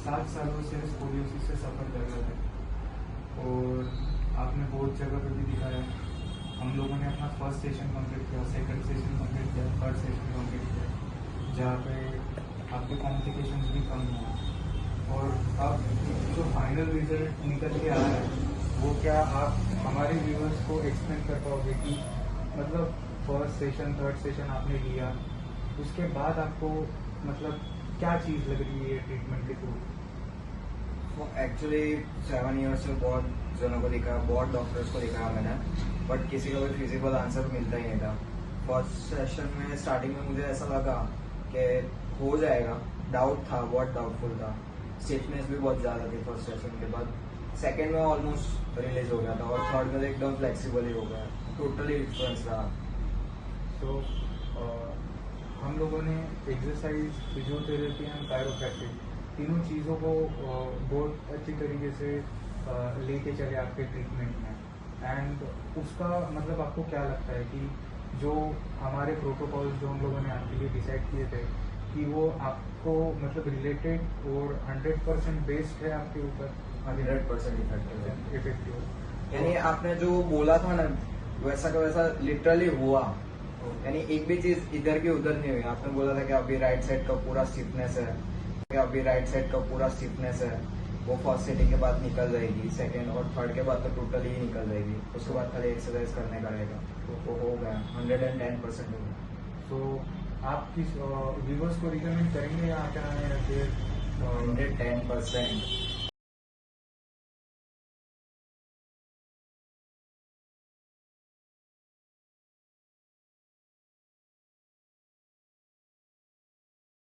7 सालों से स्कोलियोसिस से सफ़र कर रहे थे और आपने बहुत जगह पे भी दिखाया। हम लोगों ने अपना फर्स्ट सेशन कंप्लीट किया, सेकंड सेशन कंप्लीट किया, थर्ड सेशन कंप्लीट किया, जहाँ पे आपके कॉम्प्लिकेशंस भी कम हुए। और अब जो फाइनल रिजल्ट निकल के आ रहा है वो क्या आप हमारे व्यूअर्स को एक्सप्लेन कर पाओगे कि मतलब फर्स्ट सेशन थर्ड सेशन आपने लिया, उसके बाद आपको मतलब क्या चीज़ लग रही है ट्रीटमेंट के थ्रू? एक्चुअली 7 ईयर्स से बहुत जनों को दिखा, बहुत डॉक्टर्स को दिखाया मैंने, बट किसी का कोई फिजिबल आंसर मिलता ही नहीं था। फर्स्ट सेशन में स्टार्टिंग में मुझे ऐसा लगा कि हो जाएगा, डाउट था, बहुत डाउटफुल था, स्टिफनेस भी बहुत ज़्यादा थी फर्स्ट सेशन के बाद। सेकेंड में ऑलमोस्ट रिलीज हो गया था और थर्ड में एकदम फ्लेक्सिबल ही हो गया, टोटली डिफरेंस रहा। तो हम लोगों ने एक्सरसाइज, फिजियोथेरेपी एंड कायरोप्रैक्टिस तीनों चीज़ों को बहुत अच्छी तरीके से लेके चले आपके ट्रीटमेंट में। एंड उसका मतलब आपको क्या लगता है कि जो हमारे प्रोटोकॉल्स जो हम लोगों ने आपके लिए डिसाइड किए थे कि वो आपको मतलब रिलेटेड और 100% बेस्ड है आपके ऊपर? 100% इफेक्टिव। इफेक्टिव यानी आपने जो बोला था ना वैसा का वैसा लिटरली हुआ। यानी एक भी चीज इधर की उधर नहीं हुई। आपने बोला था कि अभी राइट साइड का पूरा स्टिफनेस है, अभी राइट साइड का पूरा स्टिफनेस है, वो फर्स्ट सेटिंग के बाद निकल जाएगी, सेकेंड और थर्ड के बाद तो टोटली ही निकल जाएगी। उसके बाद खाली एक्सरसाइज करने का रहेगा, तो वो हो गया 110% हो गया। तो आप किस व्यूवर्स को रिकमेंड करेंगे यहाँ पे आना या फिर 110%।